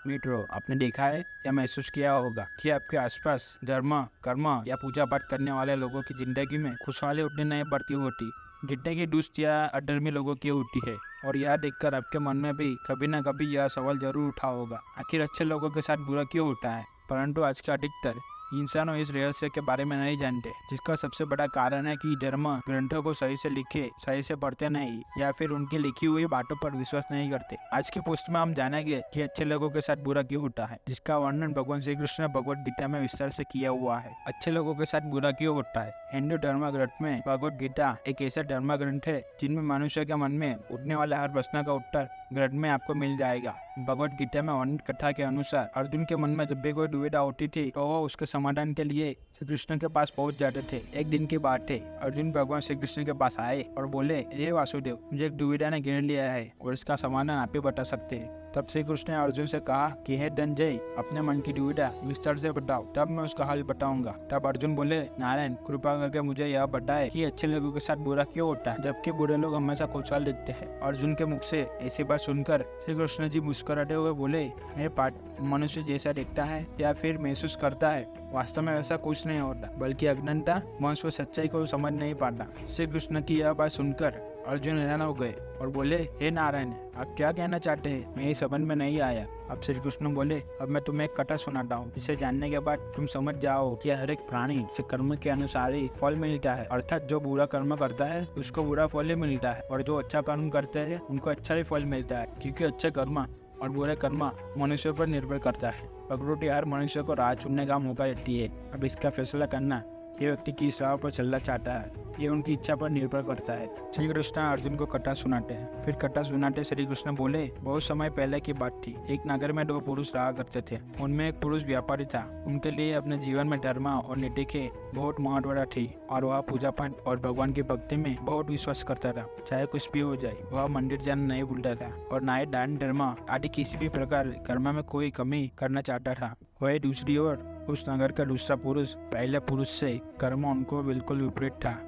मित्रों, आपने देखा है या महसूस किया होगा कि आपके आसपास धर्म, कर्म या पूजा पाठ करने वाले लोगों की जिंदगी में खुशहाली उतनी नहीं बढ़ती होती जितने की दुष्ट या अधर्मी लोगों की होती है। और यह देखकर आपके मन में भी कभी न कभी यह सवाल जरूर उठा होगा, आखिर अच्छे लोगों के साथ बुरा क्यों होता है। परंतु आज का अधिकतर इंसानों इस रहस्य के बारे में नहीं जानते, जिसका सबसे बड़ा कारण है कि धर्म ग्रंथों को सही से लिखे सही से पढ़ते नहीं या फिर उनकी लिखी हुई बातों पर विश्वास नहीं करते। आज की पोस्ट में हम जानेंगे कि अच्छे लोगों के साथ बुरा क्यों होता है, जिसका वर्णन भगवान श्री कृष्ण भगवद गीता में विस्तार से किया हुआ है। अच्छे लोगों के साथ बुरा क्यों होता है। हिंदू धर्म ग्रंथ में भगवद गीता एक ऐसा धर्म ग्रंथ है जिनमें मनुष्य के मन में उठने वाले हर प्रश्न का उत्तर ग्रंथ में आपको मिल जाएगा। भगवद गीता में वर्णित कथा के अनुसार अर्जुन के मन में जब भी कोई दुविधा होती थी तो वो उसके समाधान के लिए श्री कृष्ण के पास पहुंच जाते थे। एक दिन की बात है, अर्जुन भगवान श्री कृष्ण के पास आए और बोले, हे वासुदेव, मुझे एक दुविधा ने घेर लिया है और इसका समाधान आप ही बता सकते हैं। तब श्री कृष्ण ने अर्जुन से कहा कि हे धनंजय, अपने मन की दुविधा विस्तार से बताओ, तब मैं उसका हल बताऊंगा। तब अर्जुन बोले, नारायण, कृपा करके मुझे यह बताए कि अच्छे लोगों के साथ बुरा क्यों होता है जबकि बुरे लोग हमेशा खुशहाल दिखते हैं। अर्जुन के मुख से ऐसी बात सुनकर श्री कृष्ण जी मुस्कुराते हुए बोले, हे पार्थ, मनुष्य जैसा दिखता है या फिर महसूस करता है, वास्तव में वैसा कुछ नहीं होता, बल्कि अज्ञानता मनुष्य सच्चाई को समझ नहीं पाता। श्री कृष्ण की यह बात सुनकर अर्जुन हैरान हो गए और बोले, हे नारायण, आप क्या कहना चाहते हैं, मेरी समझ में नहीं आया। अब श्री कृष्ण बोले, अब मैं तुम्हें एक कथा सुनाता हूँ, इसे जानने के बाद तुम समझ जाओ कि हर एक प्राणी से कर्म के अनुसार ही फल मिलता है। अर्थात जो बुरा कर्म करता है उसको बुरा फल ही मिलता है और जो अच्छा कर्म करते हैं उनको अच्छा ही फल मिलता है, क्योंकि अच्छे कर्म और बुरे कर्म मनुष्य पर निर्भर करता है। प्रकृति हर मनुष्य को राह चुनने का मौका देती है। अब इसका फैसला करना ये व्यक्ति किस राह पर चलना चाहता है, ये उनकी इच्छा पर निर्भर करता है। श्री कृष्ण अर्जुन को कथा सुनाते हैं। फिर कथा सुनाते श्री कृष्ण बोले, बहुत समय पहले की बात थी, एक नगर में दो पुरुष रहा करते थे। उनमें एक पुरुष व्यापारी था। उनके लिए अपने जीवन में धर्म और नीति के बहुत महत्व थी और वह पूजा पाठ और भगवान की भक्ति में बहुत विश्वास करता था। चाहे कुछ भी हो जाए, वह मंदिर जाना नहीं भूलता था और ना ही दान धर्म आदि किसी भी प्रकार कर्म में कोई कमी करना चाहता था। वही दूसरी ओर उस नगर का दूसरा पुरुष पहले पुरुष से कर्म उनको बिल्कुल विपरीत था।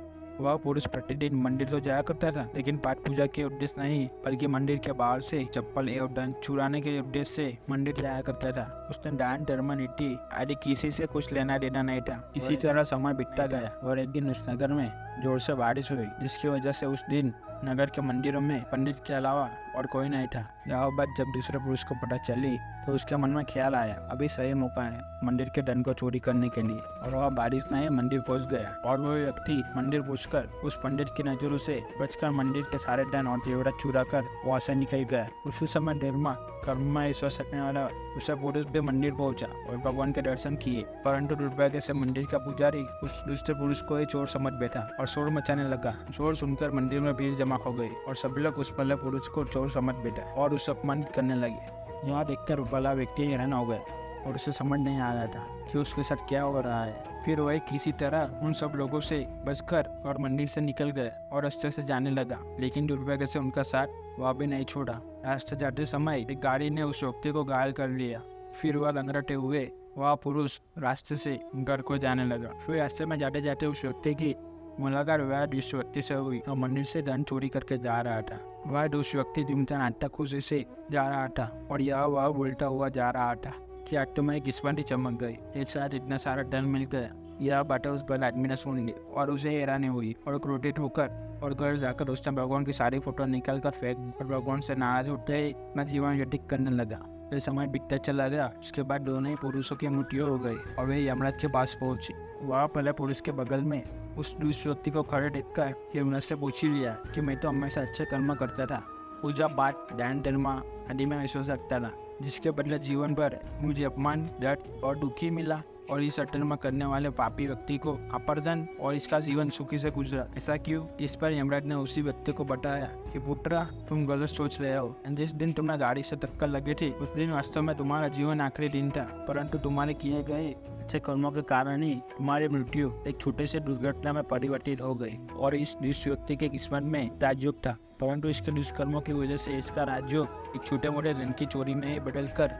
वह पुरुष प्रतिदिन मंदिर तो जाया करता था, लेकिन पाठ पूजा के उद्देश्य नहीं बल्कि मंदिर के बाहर से चप्पल एवं धन चुराने के उद्देश्य से मंदिर जाया करता था। उसने दान धर्म नीति आदि किसी से कुछ लेना देना नहीं था। इसी तरह समय बीतता गया और एक दिन उस नगर में जोर से बारिश हुई, जिसकी वजह से उस दिन नगर के मंदिरों में पंडित के अलावा और कोई नहीं था। यह बात जब दूसरे पुरुष को पता चली तो उसके मन में ख्याल आया, अभी सही मौका है मंदिर के धन को चोरी करने के लिए। और वह बारिश में ही मंदिर पहुंच गया और वह व्यक्ति मंदिर पहुंचकर उस पंडित की नजरों से बचकर मंदिर के सारे धन और जेवरात चुरा कर वहां से निकल गया। उसी समय धर्म कर्म में विश्वास रखने वाला उसे पुरुष भी मंदिर पहुंचा और भगवान के दर्शन किए, परंतु दुर्भाग्य से मंदिर का पुजारी उस दूसरे पुरुष को ही चोर समझ बैठा और शोर मचाने लगा। शोर सुनकर मंदिर में भीड़ जमा हो गई और सभी लोग उस पहले पुरुष को चोर समझ बैठा और उसे अपमानित करने लगे। यहाँ देखकर भला व्यक्ति हैरान हो गया और उसे समझ नहीं आ रहा था कि उसके साथ क्या हो रहा है। फिर वह किसी तरह उन सब लोगों से बचकर और मंदिर से निकल गया और रास्ते से जाने लगा, लेकिन दुर्भाग्य से उनका साथ वह भी नहीं छोड़ा। रास्ते जाते समय एक गाड़ी ने उस व्यक्ति को घायल कर लिया। फिर वह लंगड़ते हुए वह पुरुष रास्ते से घर को जाने लगा। फिर रास्ते में जाते जाते उस व्यक्ति की मुलाकात वह दूसरे व्यक्ति से हुई और मंदिर से धन चोरी करके जा रहा था। वह दूसरे व्यक्ति झूमता नाटक खुशी से जा रहा था और यह वह बोलता हुआ जा रहा था कि आज तो मेरी किस्मत ही चमक गई, एक साथ इतना सारा धन मिल गया। यह बातें उस बड़े आदमी ने सुन ली और उसे हैरानी हुई और क्रोधित होकर और घर जाकर उसने भगवान की सारी फोटो निकाल कर फेंक और भगवान से नाराज होते ही अपना जीवन व्यतीत करने लगा। फिर समय बीतता चला गया। उसके बाद दोनों ही पुरुषों की मृत्यु हो गई और वे यमराज के पास पहुंची। वह पहले पुरुष के बगल में उस दूसरे व्यक्ति को खड़े देखकर यमराज से पूछ ही लिया कि मैं तो हमेशा अच्छे कर्म करता था, पूजा पाठ दान धर्म आदि में विश्वास रखता था, जिसके बदले जीवन भर मुझे अपमान दर्द और दुखी मिला और इस अटर्म करने वाले पापी व्यक्ति को अपर्जन और इसका जीवन सुखी से गुजरा। ऐसा क्यों? इस पर यमराज ने उसी व्यक्ति को बताया कि पुत्रा, तुम गलत सोच रहे हो। जिस दिन तुम्हें गाड़ी से टक्कर लगी थी उस दिन वास्तव में तुम्हारा जीवन आखिरी दिन था, परंतु तुम्हारे किए गए अच्छे कर्मों के कारण ही तुम्हारी मृत्यु एक छोटे से दुर्घटना में परिवर्तित हो गई। और इस व्यक्ति के किस्मत में राजयोग था, परंतु इसके दुष्कर्मों की वजह से इसका राजयोग एक छोटे मोटे धन की चोरी में बदल कर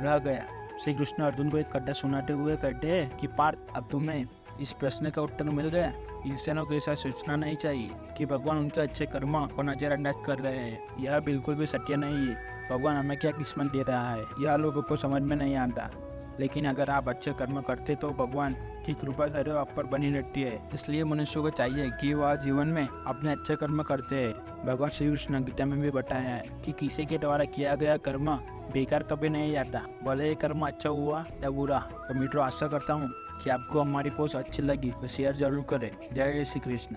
रह गया। श्री कृष्ण अर्जुन को एक कथा सुनाते हुए कहते हैं कि पार्थ, अब तुम्हें इस प्रश्न का उत्तर मिल गया। इंसानों को ऐसा सोचना नहीं चाहिए कि भगवान उनके अच्छे कर्म को नजरअंदाज कर रहे हैं। यह बिल्कुल भी सत्य नहीं है। भगवान हमें क्या किस्मत दे रहा है यह लोगों को समझ में नहीं आता। लेकिन अगर आप अच्छे कर्म करते तो भगवान की कृपा सदैव आप पर बनी रहती है। इसलिए मनुष्य को चाहिए कि वह जीवन में अपने अच्छे कर्म करते हैं। भगवान श्री कृष्ण गीता में भी बताया है कि किसी के द्वारा किया गया कर्म बेकार कभी नहीं जाता, भले ये कर्म अच्छा हुआ या बुरा। तो मित्रों, आशा करता हूँ कि आपको हमारी पोस्ट अच्छी लगी तो शेयर जरूर करें। जय श्री कृष्ण।